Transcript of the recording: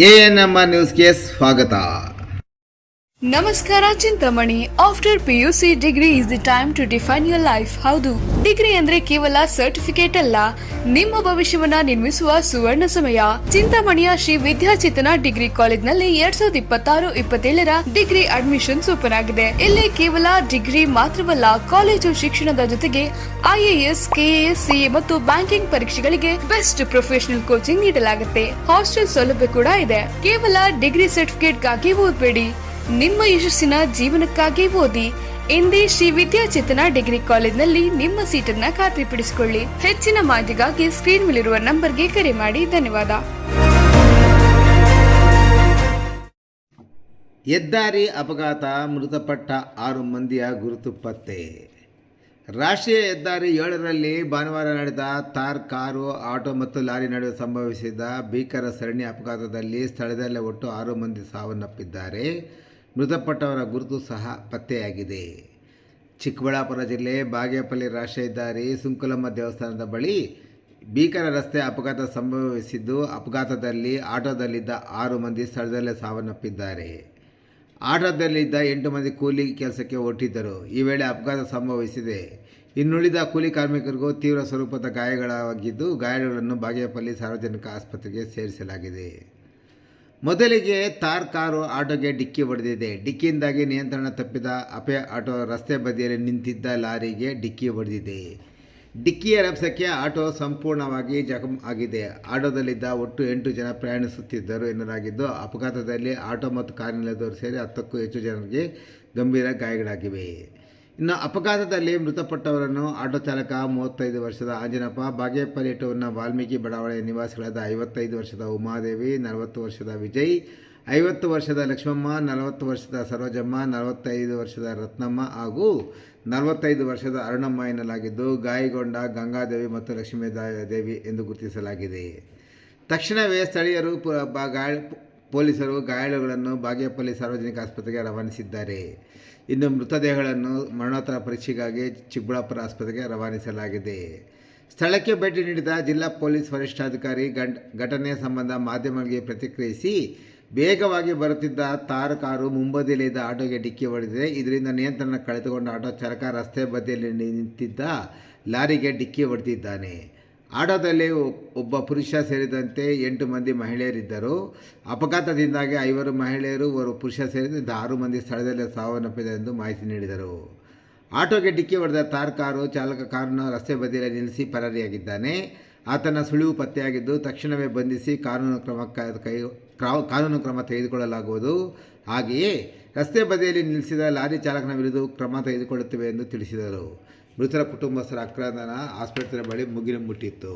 ANMR ನ್ಯೂಸ್ಗೆ ಸ್ವಾಗತ. ನಮಸ್ಕಾರ Chintamani. After PUC degree is the time to define your life. ಹೌದು, ಡಿಗ್ರಿ ಅಂದ್ರೆ ಕೇವಲ ಸರ್ಟಿಫಿಕೇಟ್ ಅಲ್ಲ, ನಿಮ್ಮ ಭವಿಷ್ಯವನ್ನ ನಿರ್ಮಿಸುವ ಸುವರ್ಣ ಸಮಯ. ಚಿಂತಾಮಣಿಯ ಶ್ರೀ ವಿದ್ಯಾಚೇತನ ಡಿಗ್ರಿ ಕಾಲೇಜ್ನಲ್ಲಿ 2026-27ರ ಡಿಗ್ರಿ ಅಡ್ಮಿಷನ್ಸ್ ಓಪನ್ ಆಗಿದೆ. ಇಲ್ಲಿ ಕೇವಲ ಡಿಗ್ರಿ ಮಾತ್ರವಲ್ಲ, ಕಾಲೇಜು ಶಿಕ್ಷಣದ ಜೊತೆಗೆ IAS, KAS, CA ಮತ್ತು ಬ್ಯಾಂಕಿಂಗ್ ಪರೀಕ್ಷೆಗಳಿಗೆ ಬೆಸ್ಟ್ ಪ್ರೊಫೆಷನಲ್ ಕೋಚಿಂಗ್ ನೀಡಲಾಗುತ್ತೆ. ಹಾಸ್ಟೆಲ್ ಸೌಲಭ್ಯ ಕೂಡ ಇದೆ. ಕೇವಲ ಡಿಗ್ರಿ ಸರ್ಟಿಫಿಕೇಟ್ಗಾಗಿ ಓದಬೇಡಿ, ನಿಮ್ಮ ಯಶಸ್ಸಿನ ಜೀವನಕ್ಕಾಗಿ ಓದಿ. ಎಂದೇ ಶ್ರೀ ವಿದ್ಯಾಚೇತನ ಡಿಗ್ರಿ ಕಾಲೇಜ್ನಲ್ಲಿ ನಿಮ್ಮ ಸೀಟನ್ನ ಖಾತ್ರಿಪಡಿಸಿಕೊಳ್ಳಿ. ಹೆಚ್ಚಿನ ಮಾಹಿತಿಗಾಗಿ ಸ್ಕ್ರೀನ್ ಮೇಲಿರುವ ನಂಬರ್ಗೆ ಕರೆ ಮಾಡಿ. ಧನ್ಯವಾದ. ಹೆದ್ದಾರಿ ಅಪಘಾತ, ಮೃತಪಟ್ಟ 6 ಮಂದಿಯ ಗುರುತು ಪತ್ತೆ. ರಾಷ್ಟ್ರೀಯ ಹೆದ್ದಾರಿ 7ರಲ್ಲಿ ಭಾನುವಾರ ನಡೆದ ಥಾರ್ ಕಾರು, ಆಟೋ ಮತ್ತು ಲಾರಿ ನಡುವೆ ಸಂಭವಿಸಿದ ಭೀಕರ ಸರಣಿ ಅಪಘಾತದಲ್ಲಿ ಸ್ಥಳದಲ್ಲೇ ಒಟ್ಟು 6 ಮಂದಿ ಸಾವನ್ನಪ್ಪಿದ್ದಾರೆ. ಮೃತಪಟ್ಟವರ ಗುರುತು ಸಹ ಪತ್ತೆಯಾಗಿದೆ. ಚಿಕ್ಕಬಳ್ಳಾಪುರ ಜಿಲ್ಲೆ ಬಾಗೇಪಲ್ಲಿ ರಾಷ್ಟ್ರೀಯ ಹೆದ್ದಾರಿ ಸುಂಕುಲಮ್ಮ ದೇವಸ್ಥಾನದ ಬಳಿ ಭೀಕರ ರಸ್ತೆ ಅಪಘಾತ ಸಂಭವಿಸಿದ್ದು, ಅಪಘಾತದಲ್ಲಿ ಆಟೋದಲ್ಲಿದ್ದ 6 ಮಂದಿ ಸ್ಥಳದಲ್ಲೇ ಸಾವನ್ನಪ್ಪಿದ್ದಾರೆ. ಆಟೋದಲ್ಲಿದ್ದ 8 ಮಂದಿ ಕೂಲಿ ಕೆಲಸಕ್ಕೆ ಹೊರಟಿದ್ದರು. ಈ ವೇಳೆ ಅಪಘಾತ ಸಂಭವಿಸಿದೆ. ಇನ್ನುಳಿದ ಕೂಲಿ ಕಾರ್ಮಿಕರಿಗೂ ತೀವ್ರ ಸ್ವರೂಪದ ಗಾಯಗಳಾಗಿದ್ದು, ಗಾಯಾಳುಗಳನ್ನು ಬಾಗೇಪಲ್ಲಿ ಸಾರ್ವಜನಿಕ ಆಸ್ಪತ್ರೆಗೆ ಸೇರಿಸಲಾಗಿದೆ. ಮೊದಲಿಗೆ ಥಾರ್ ಕಾರು ಆಟೋಗೆ ಡಿಕ್ಕಿ ಹೊಡೆದಿದೆ. ಡಿಕ್ಕಿಯಿಂದಾಗಿ ನಿಯಂತ್ರಣ ತಪ್ಪಿದ ಅಪೆ ಆಟೋ ರಸ್ತೆ ಬದಿಯಲ್ಲಿ ನಿಂತಿದ್ದ ಲಾರಿಗೆ ಡಿಕ್ಕಿ ಹೊಡೆದಿದೆ. ಡಿಕ್ಕಿಯ ರಭಸಕ್ಕೆ ಆಟೋ ಸಂಪೂರ್ಣವಾಗಿ ಜಖಂ ಆಗಿದೆ. ಆಟೋದಲ್ಲಿದ್ದ ಒಟ್ಟು 8 ಜನ ಪ್ರಯಾಣಿಸುತ್ತಿದ್ದರು ಎನ್ನಲಾಗಿದ್ದು, ಅಪಘಾತದಲ್ಲಿ ಆಟೋ ಮತ್ತು ಕಾರಿನಲ್ಲಿದ್ದವರು ಸೇರಿ 10ಕ್ಕೂ ಹೆಚ್ಚು ಜನರಿಗೆ ಗಂಭೀರ ಗಾಯಗಳಾಗಿವೆ. ಇನ್ನು ಅಪಘಾತದಲ್ಲಿ ಮೃತಪಟ್ಟವರನ್ನು ಆಟೋ ಚಾಲಕ 35 ವರ್ಷದ ಆಂಜನಪ್ಪ, ಬಾಗೇಪಲ್ಲಿ ಟೌನ್ನ ವಾಲ್ಮೀಕಿ ಬಡಾವಣೆಯ ನಿವಾಸಿಗಳಾದ 55 ವರ್ಷದ ಉಮಾದೇವಿ, 40 ವರ್ಷದ ವಿಜಯ್, 50 ವರ್ಷದ ಲಕ್ಷ್ಮಮ್ಮ, 40 ವರ್ಷದ ಸರೋಜಮ್ಮ, 45 ವರ್ಷದ ರತ್ನಮ್ಮ ಹಾಗೂ 45 ವರ್ಷದ ಅರುಣಮ್ಮ ಎನ್ನಲಾಗಿದ್ದು, ಗಾಯಗೊಂಡ ಗಂಗಾದೇವಿ ಮತ್ತು ಲಕ್ಷ್ಮೀದೇವಿ ಎಂದು ಗುರುತಿಸಲಾಗಿದೆ. ತಕ್ಷಣವೇ ಸ್ಥಳೀಯರು ಪೊಲೀಸರು ಗಾಯಾಳುಗಳನ್ನು ಬಾಗೇಪಲ್ಲಿ ಸಾರ್ವಜನಿಕ ಆಸ್ಪತ್ರೆಗೆ ರವಾನಿಸಿದ್ದಾರೆ. ಇನ್ನು ಮೃತದೇಹಗಳನ್ನು ಮರಣೋತ್ತರ ಪರೀಕ್ಷೆಗಾಗಿ ಚಿಕ್ಕಬಳ್ಳಾಪುರ ಆಸ್ಪತ್ರೆಗೆ ರವಾನಿಸಲಾಗಿದೆ. ಸ್ಥಳಕ್ಕೆ ಭೇಟಿ ನೀಡಿದ ಜಿಲ್ಲಾ ಪೊಲೀಸ್ ವರಿಷ್ಠಾಧಿಕಾರಿ ಘಟನೆ ಸಂಬಂಧ ಮಾಧ್ಯಮಗಳಿಗೆ ಪ್ರತಿಕ್ರಿಯಿಸಿ, ವೇಗವಾಗಿ ಬರುತ್ತಿದ್ದ ಥಾರ್ ಕಾರು ಮುಂಬದಿಯಲ್ಲಿದ್ದ ಆಟೋಗೆ ಡಿಕ್ಕಿ ಹೊಡೆದಿದೆ. ಇದರಿಂದ ನಿಯಂತ್ರಣ ಕಳೆದುಕೊಂಡ ಆಟೋ ಚಾಲಕ ರಸ್ತೆ ಬದಿಯಲ್ಲಿ ನಿಂತಿದ್ದ ಲಾರಿಗೆ ಡಿಕ್ಕಿ ಹೊಡೆದಿದ್ದಾನೆ. ಆಟೋದಲ್ಲಿ ಒಬ್ಬ ಪುರುಷ ಸೇರಿದಂತೆ 8 ಮಂದಿ ಮಹಿಳೆಯರಿದ್ದರು. ಅಪಘಾತದಿಂದಾಗಿ 5 ಮಹಿಳೆಯರು, 1 ಪುರುಷ ಸೇರಿದಂತೆ 6 ಮಂದಿ ಸ್ಥಳದಲ್ಲೇ ಸಾವನ್ನಪ್ಪಿದೆ ಎಂದು ಮಾಹಿತಿ ನೀಡಿದರು. ಆಟೋಗೆ ಡಿಕ್ಕಿ ಹೊಡೆದ ಥಾರ್ ಕಾರು ಚಾಲಕ ಕಾರನ್ನು ರಸ್ತೆ ಬದಿಯಲ್ಲಿ ನಿಲ್ಲಿಸಿ ಪರಾರಿಯಾಗಿದ್ದಾನೆ. ಆತನ ಸುಳಿವು ಪತ್ತೆಯಾಗಿದ್ದು, ತಕ್ಷಣವೇ ಬಂಧಿಸಿ ಕಾನೂನು ಕ್ರಮ ತೆಗೆದುಕೊಳ್ಳಲಾಗುವುದು. ಹಾಗೆಯೇ ರಸ್ತೆ ಬದಿಯಲ್ಲಿ ನಿಲ್ಲಿಸಿದ ಲಾರಿ ಚಾಲಕನ ವಿರುದ್ಧ ಕ್ರಮ ತೆಗೆದುಕೊಳ್ಳುತ್ತೇವೆ ಎಂದು ತಿಳಿಸಿದರು. ಮೃತರ ಕುಟುಂಬಸ್ಥರ ಆಕ್ರಂದನ ಆಸ್ಪತ್ರೆ ಬಳಿ ಮುಗಿಲು ಮುಟ್ಟಿತ್ತು.